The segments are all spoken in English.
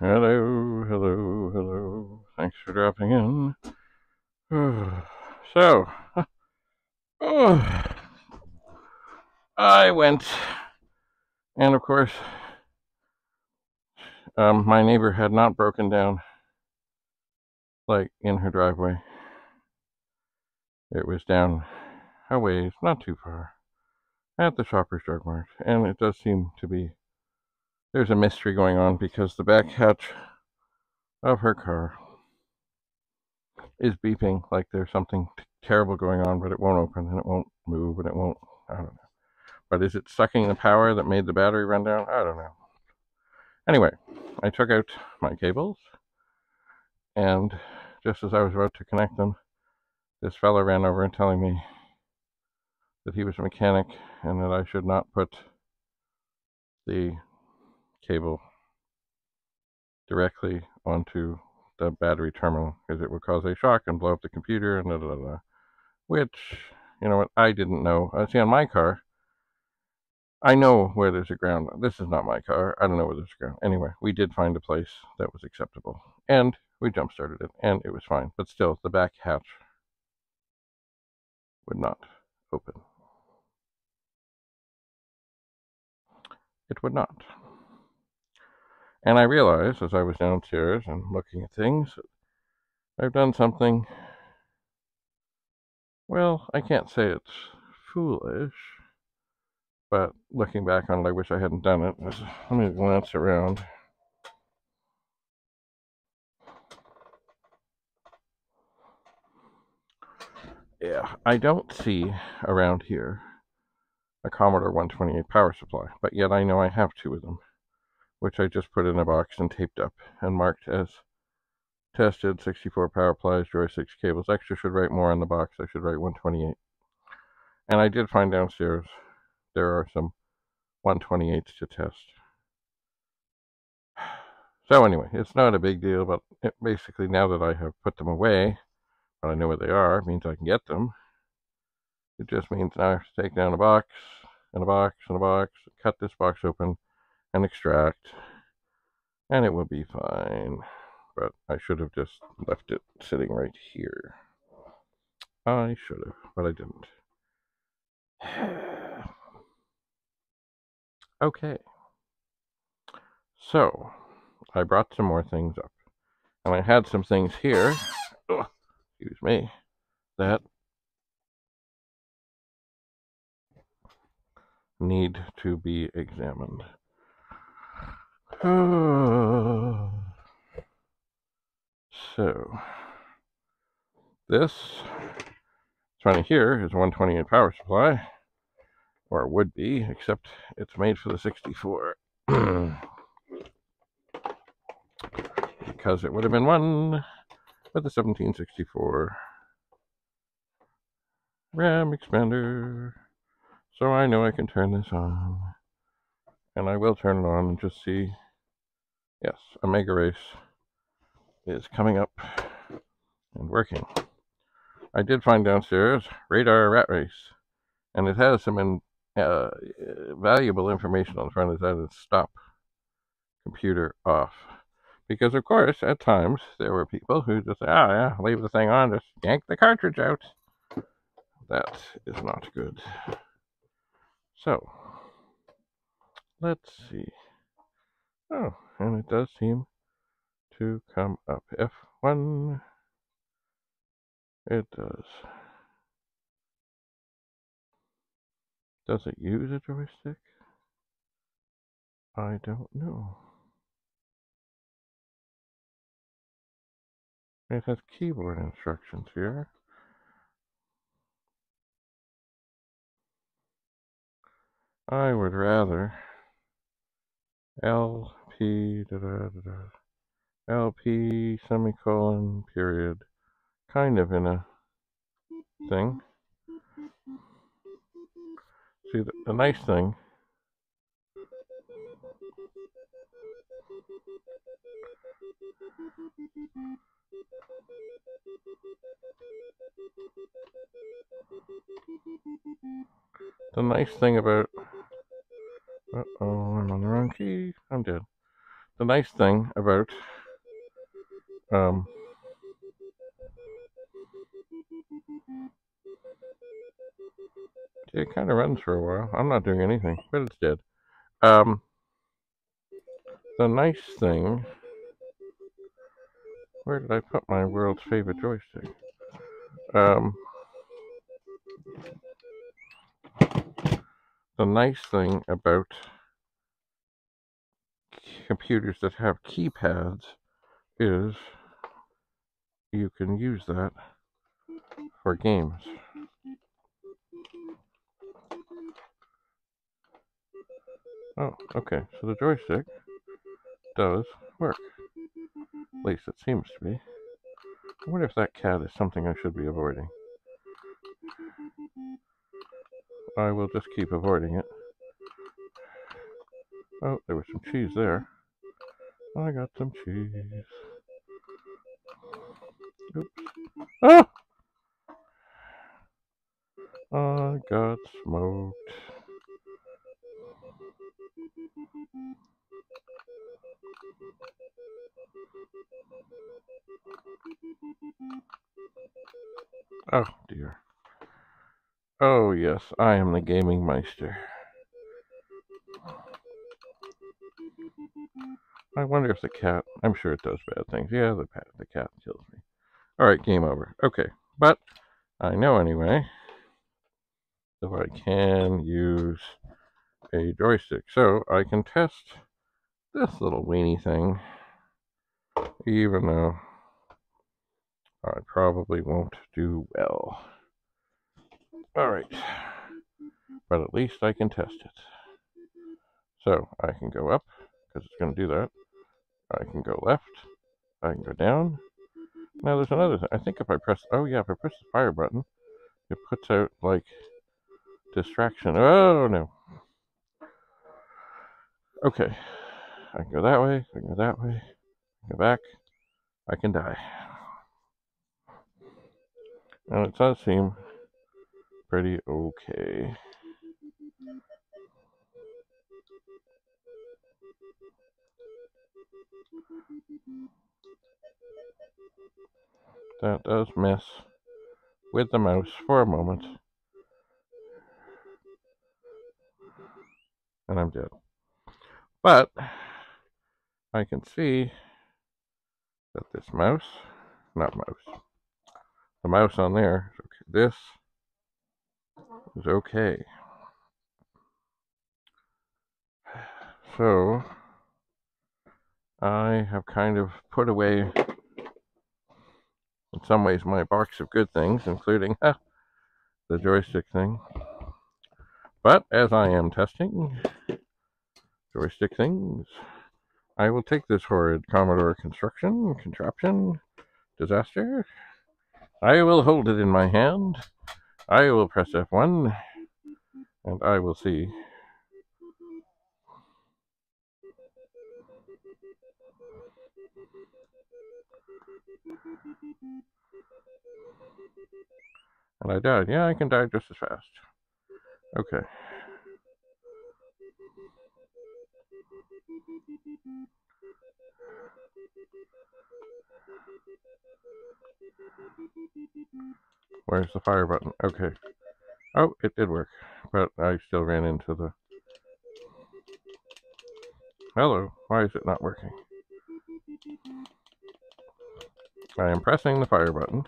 Hello, hello, hello. Thanks for dropping in. So, I went, and of course, my neighbor had not broken down, like, in her driveway. It was down a ways, not too far, at the Shoppers Drug Mart, and it does seem to be, there's a mystery going on because the back hatch of her car is beeping like there's something terrible going on, but it won't open, and it won't move, and it won't, I don't know. But is it sucking the power that made the battery run down? I don't know. Anyway, I took out my cables, and just as I was about to connect them, this fellow ran over and telling me that he was a mechanic and that I should not put the cable directly onto the battery terminal because it would cause a shock and blow up the computer and which, you know what, I didn't know. See, on my car, I know where there's a ground. This is not my car. I don't know where there's a ground. Anyway, we did find a place that was acceptable, and we jump-started it, and it was fine. But still, the back hatch would not open. It would not. And I realized, as I was downstairs and looking at things, I've done something, well, I can't say it's foolish, but looking back on it, I wish I hadn't done it. Let me glance around. Yeah, I don't see around here a Commodore 128 power supply, but yet I know I have two of them, which I just put in a box and taped up and marked as tested 64 power plies, joysticks, cables. Actually, should write more on the box. I should write 128. And I did find downstairs there are some 128s to test. So anyway, it's not a big deal, but basically now that I have put them away, but I know where they are, it means I can get them. It just means now I have to take down a box, and a box, and a box, cut this box open, and extract, and it will be fine. But I should have just left it sitting right here. I should have, but I didn't. Okay. So, I brought some more things up. And I had some things here, excuse me, that need to be examined. So, this funny here is a 128 power supply, or would be, except it's made for the 64. Because it would have been one with the 1764 RAM expander. So I know I can turn this on. And I will turn it on and just see. Yes, Amiga Race is coming up and working. I did find downstairs Radar Rat Race, and it has some valuable information on the front. It says stop computer off. Because, of course, at times there were people who just say, oh, yeah, leave the thing on, just yank the cartridge out. That is not good. So, let's see. Oh, and it does seem to come up. F1. It does. Does it use a joystick? I don't know. It has keyboard instructions here. I would rather LP LP semicolon period, kind of in a thing. See, the nice thing about, uh-oh, I'm on the wrong key, I'm dead. the nice thing about it kind of runs for a while. I'm not doing anything, but it's dead. The nice thing, where did I put my world's favorite joystick? The nice thing about computers that have keypads is you can use that for games. Oh, okay, so the joystick does work. At least it seems to be. I wonder if that cat is something I should be avoiding. I will just keep avoiding it. Oh, there was some cheese there. I got some cheese. Oops. Ah! I got smoked. Oh dear. Oh yes, I am the gaming meister. I wonder if the cat, I'm sure it does bad things. Yeah, the cat kills me. Alright, game over. Okay, but I know anyway if I can use a joystick. So I can test this little weenie thing, even though I probably won't do well. Alright, but at least I can test it. So I can go up, because it's going to do that. I can go left. I can go down. Now there's another thing. I think if I press, oh yeah, if I press the fire button, it puts out like distraction. Oh no. Okay. I can go that way. I can go that way. Go back. I can die. And it does seem pretty okay. That does mess with the mouse for a moment. And I'm dead. But I can see that this mouse, not mouse, the mouse on there, this is okay. So I have kind of put away, in some ways, my box of good things, including the joystick thing. But as I am testing joystick things, I will take this horrid Commodore contraption, disaster. I will hold it in my hand. I will press F1, and I will see. And I died. Yeah, I can die just as fast. Okay. Where's the fire button? Okay. Oh, it did work, but I still ran into the... Hello, why is it not working? I am pressing the fire button.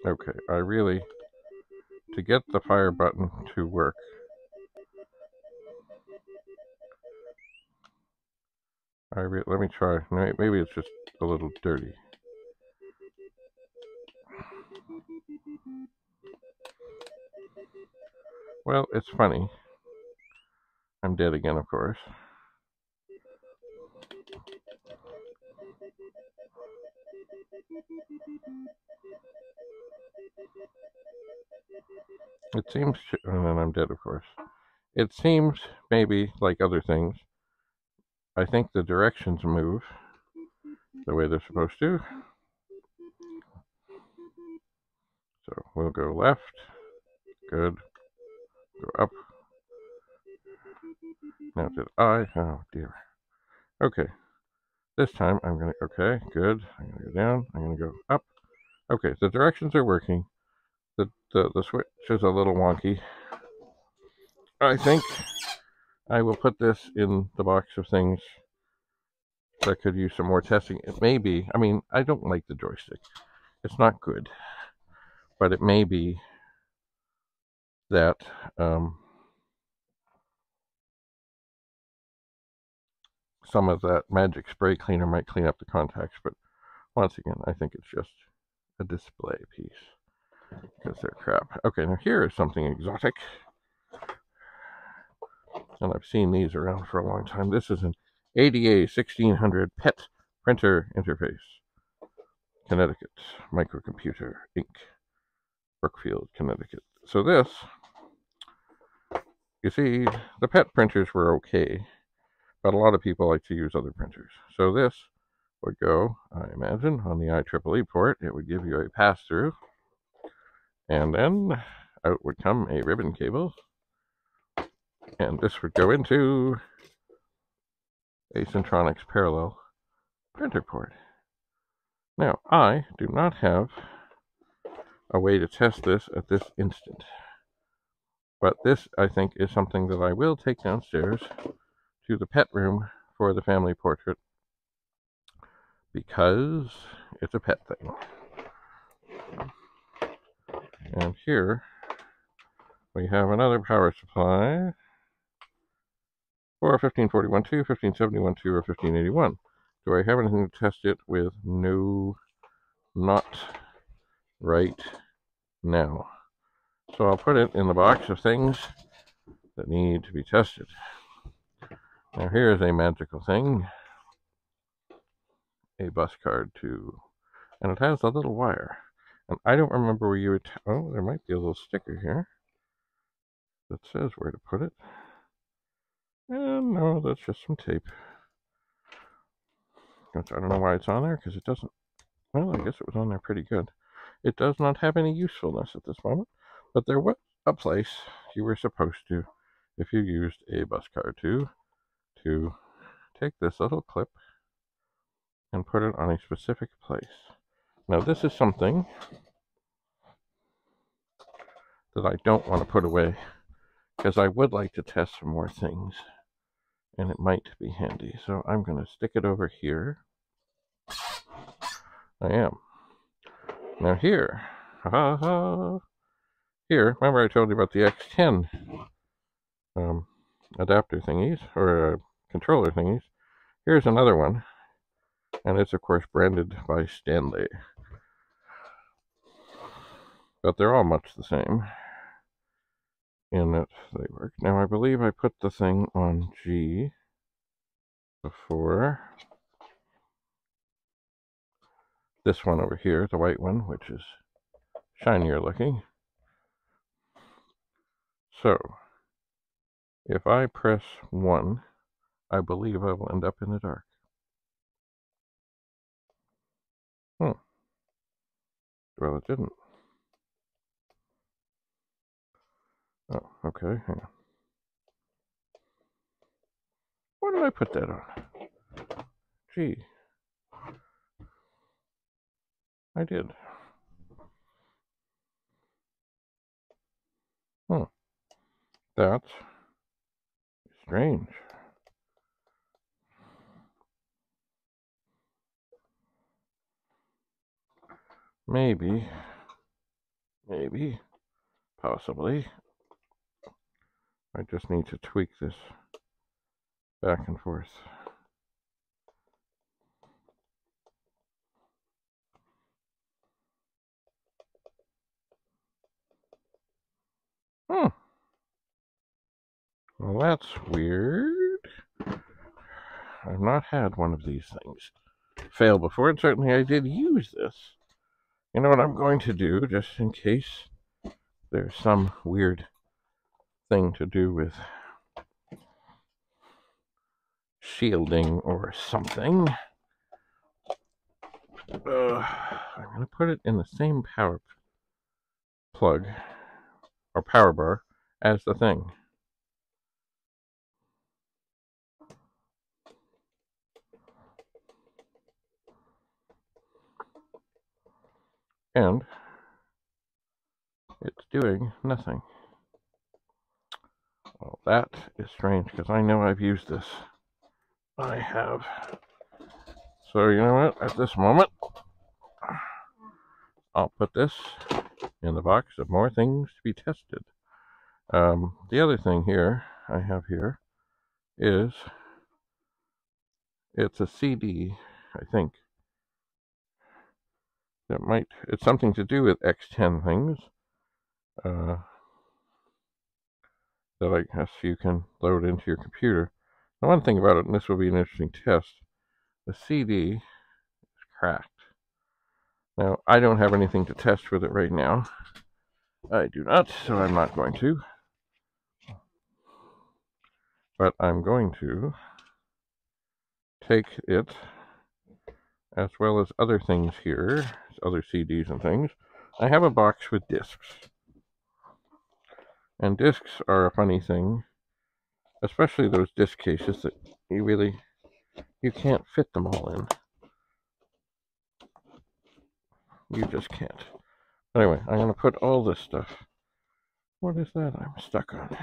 Okay, I really... To get the fire button to work, let me try. Maybe it's just a little dirty. Well, it's funny. I'm dead again, of course. It seems, and then I'm dead, of course. It seems, maybe, like other things, I think the directions move the way they're supposed to. So we'll go left. Good. Go up. Now did I? Oh dear. Okay. This time I'm going to, okay, good. I'm going to go down. I'm going to go up. Okay, the directions are working. The switch is a little wonky. I think I will put this in the box of things that could use some more testing. It may be, I mean, I don't like the joystick. It's not good. But it may be that some of that magic spray cleaner might clean up the contacts. But once again, I think it's just a display piece because they're crap. Okay, now here is something exotic. And I've seen these around for a long time. This is an ADA 1600 PET printer interface. Connecticut, microcomputer, Inc., Brookfield, Connecticut. So this, you see, the PET printers were okay, but a lot of people like to use other printers. So this would go, I imagine, on the IEEE port. It would give you a pass-through, and then out would come a ribbon cable, and this would go into a Centronics parallel printer port. Now, I do not have a way to test this at this instant, but this, I think, is something that I will take downstairs to the pet room for the family portrait because it's a pet thing. And here we have another power supply for 1541 2, 1571 2, or 1581. Do I have anything to test it with? No, not right now. So I'll put it in the box of things that need to be tested. Now here's a magical thing. A bus card too. And it has a little wire. And I don't remember where you would... oh, there might be a little sticker here that says where to put it. And no, that's just some tape. Which I don't know why it's on there, because it doesn't... well, I guess it was on there pretty good. It does not have any usefulness at this moment, but there was a place you were supposed to, if you used a bus card to take this little clip and put it on a specific place. Now this is something that I don't want to put away, because I would like to test some more things, and it might be handy. So I'm going to stick it over here. I am. Now here, here, remember I told you about the X10 adapter thingies, or controller thingies. Here's another one, and it's of course branded by Stanley. But they're all much the same in that they work. Now I believe I put the thing on G before. This one over here, the white one, which is shinier looking. So, if I press 1, I believe I will end up in the dark. Well, it didn't. Oh, okay, hang on. Why did I put that on? Gee. I did. That's strange. Maybe, possibly. I just need to tweak this back and forth. Well, that's weird. I've not had one of these things fail before, and certainly I did use this. You know what I'm going to do, just in case there's some weird thing to do with shielding or something. I'm going to put it in the same power plug or power bar as the thing. And it's doing nothing. Well, that is strange because I know I've used this. I have. So you know what? At this moment, I'll put this in the box of more things to be tested. The other thing here I have here is it's a CD, I think. It's something to do with X10 things. That I guess you can load into your computer. The one thing about it, and this will be an interesting test, the CD is cracked. Now, I don't have anything to test with it right now. I do not, so I'm not going to. But I'm going to take it, as well as other things here, other CDs and things. I have a box with discs. And discs are a funny thing, especially those disc cases that you can't fit them all in. You just can't. Anyway, I'm going to put all this stuff. What is that I'm stuck on?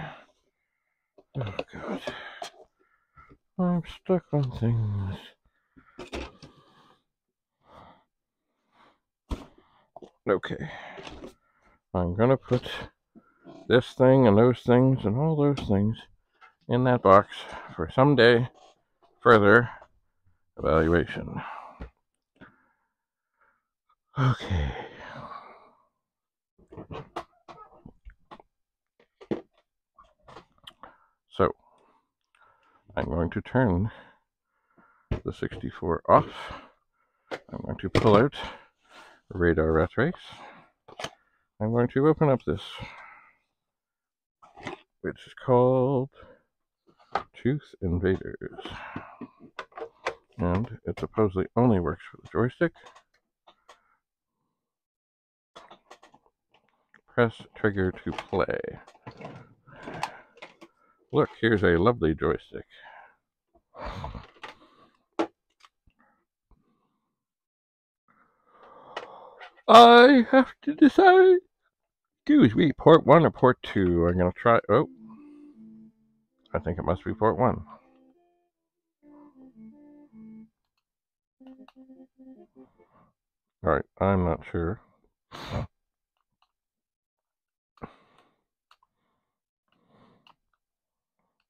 Oh, God. I'm stuck on things. Okay. I'm going to put this thing and those things and all those things in that box for someday further evaluation. Okay. So, I'm going to turn the 64 off. I'm going to pull out radar rat race. I'm going to open up this, which is called Tooth Invaders. And it supposedly only works for the joystick. Press trigger to play. Look, here's a lovely joystick. I have to decide. Excuse me, port 1 or port 2? I'm going to try. Oh, I think it must be port 1. Alright, I'm not sure.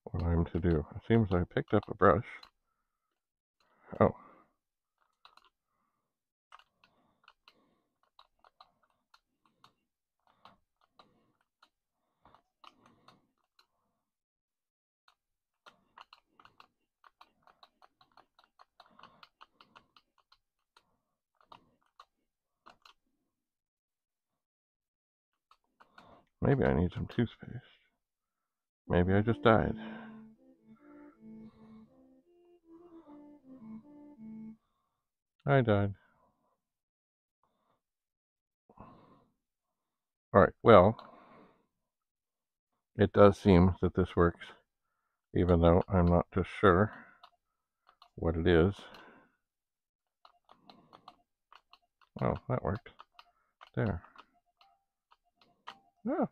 What I'm to do. It seems I picked up a brush. Oh. Maybe I need some toothpaste. Maybe I just died. I died. Alright, well, it does seem that this works, even though I'm not just sure what it is. Oh, that worked. There. Oh.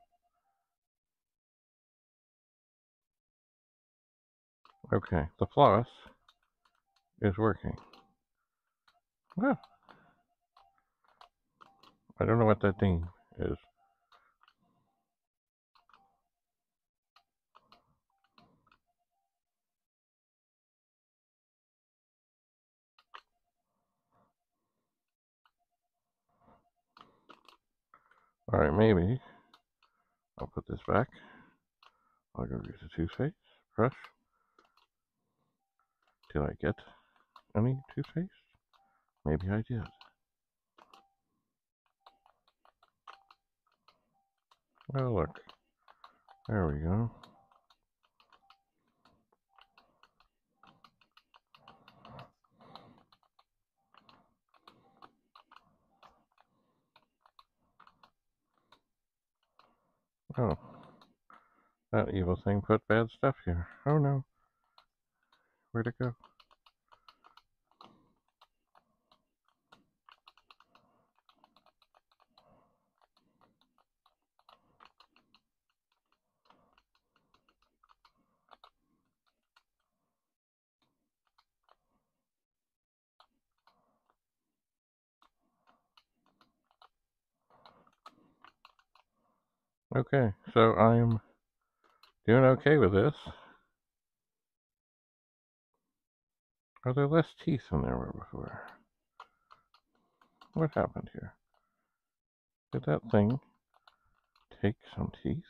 Okay, the floss is working. Oh. I don't know what that thing is. Alright, maybe I'll put this back. I'll go use the toothpaste brush. Did I get any toothpaste? Maybe I did. Oh, look. There we go. Oh, that evil thing put bad stuff here. Oh no. Where'd it go? Okay, so I'm doing okay with this. Are there less teeth than there were before? What happened here? Did that thing take some teeth?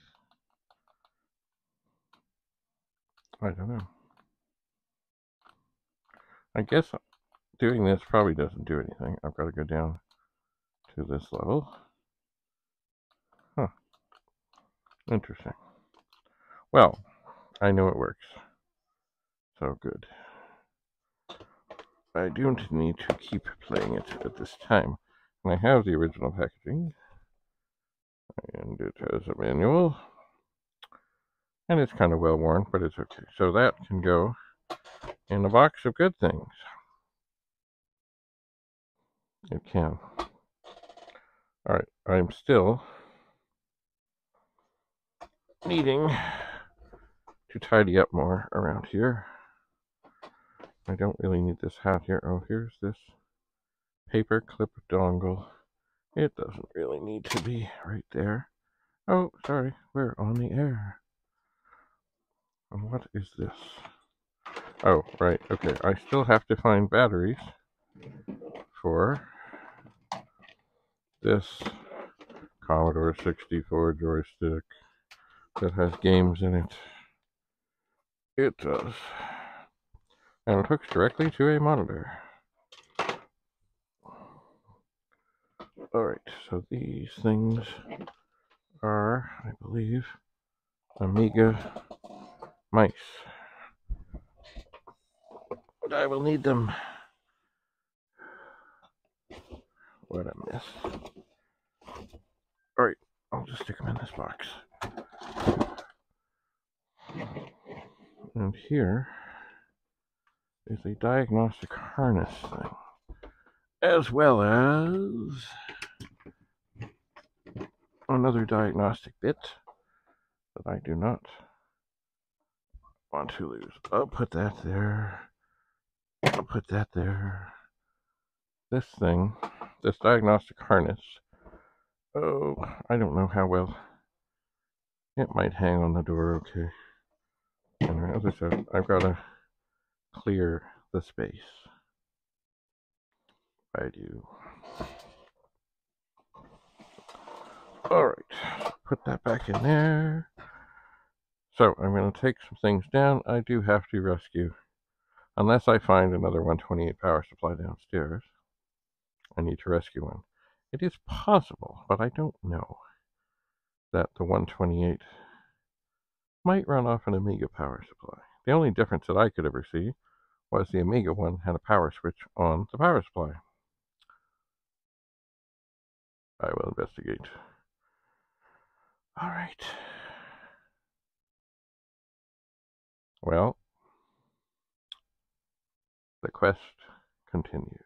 I don't know. I guess doing this probably doesn't do anything. I've got to go down to this level. Huh. Interesting. Well, I know it works. So good. I don't need to keep playing it at this time. And I have the original packaging. And it has a manual. And it's kind of well worn, but it's okay. So that can go in a box of good things. It can. Alright, I'm still needing to tidy up more around here. I don't really need this hat here. Oh, here's this paper clip dongle. It doesn't really need to be right there. Oh, sorry, we're on the air. And what is this? Oh, right, okay. I still have to find batteries for this Commodore 64 joystick that has games in it. It does. And it hooks directly to a monitor. Alright, so these things are, I believe, Amiga mice. But I will need them. What a mess. Alright, I'll just stick them in this box. And here is a diagnostic harness thing, as well as another diagnostic bit that I do not want to lose. I'll put that there. I'll put that there. This thing, this diagnostic harness, oh, I don't know how well. It might hang on the door okay. And as I said, I've got to clear the space. I do. Alright, put that back in there. So, I'm going to take some things down. I do have to rescue, unless I find another 128 power supply downstairs. I need to rescue one. It is possible, but I don't know, that the 128 might run off an Amiga power supply. The only difference that I could ever see was the Amiga one had a power switch on the power supply. I will investigate. Alright. Well, the quest continues.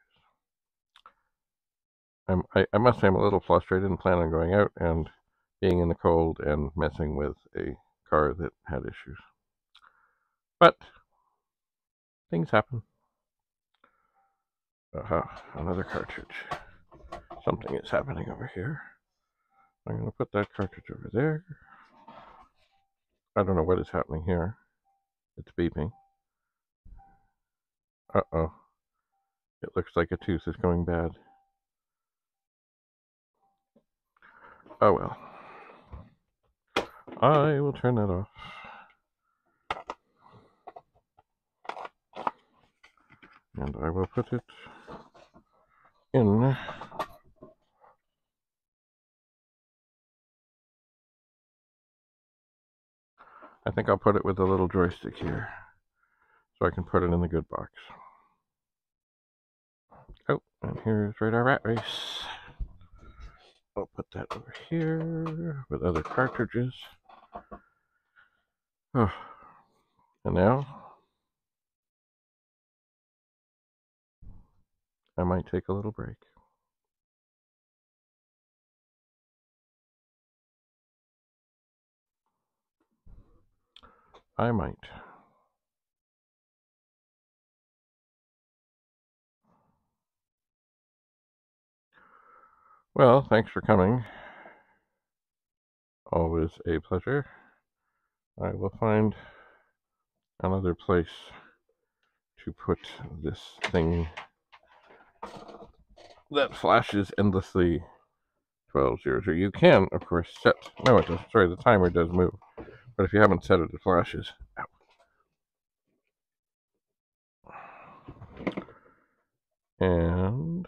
I must say I'm a little frustrated and plan on going out and being in the cold and messing with a car that had issues. But things happen. Another cartridge. Something is happening over here. I'm going to put that cartridge over there. I don't know what is happening here. It's beeping. Uh-oh. It looks like a tooth is going bad. Oh well. I will turn that off. And I will put it in. I think I'll put it with a little joystick here, so I can put it in the good box. Oh, and here's Radar Rat Race. I'll put that over here with other cartridges. Oh. And now I might take a little break. I might. Well, thanks for coming. Always a pleasure. I will find another place to put this thing that flashes endlessly 1200. You can, of course, set... No, it does. Sorry, the timer does move. But if you haven't set it, it flashes. Ow. And...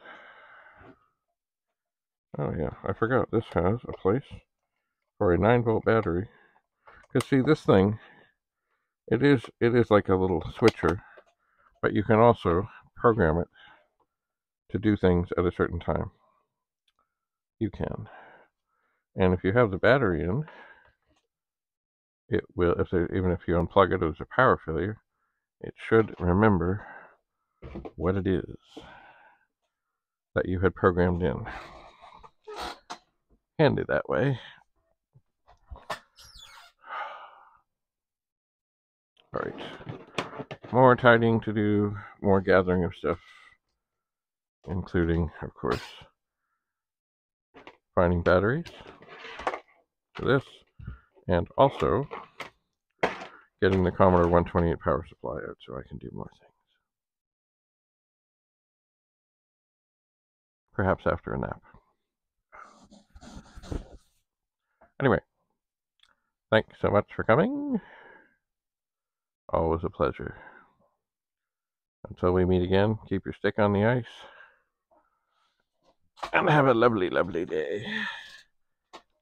oh yeah, I forgot. This has a place for a 9-volt battery. Because see, this thing, it is like a little switcher, but you can also program it to do things at a certain time. You can. And if you have the battery in, it will, even if you unplug it as a power failure, it should remember what it is that you had programmed in. Handy that way. Alright. More tidying to do, more gathering of stuff, including, of course, finding batteries for this, and also getting the Commodore 128 power supply out so I can do more things. Perhaps after a nap. Anyway, thanks so much for coming. Always a pleasure. Until we meet again, keep your stick on the ice. And have a lovely, lovely day.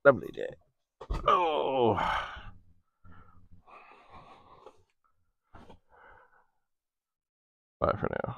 Lovely day. Oh. Bye for now.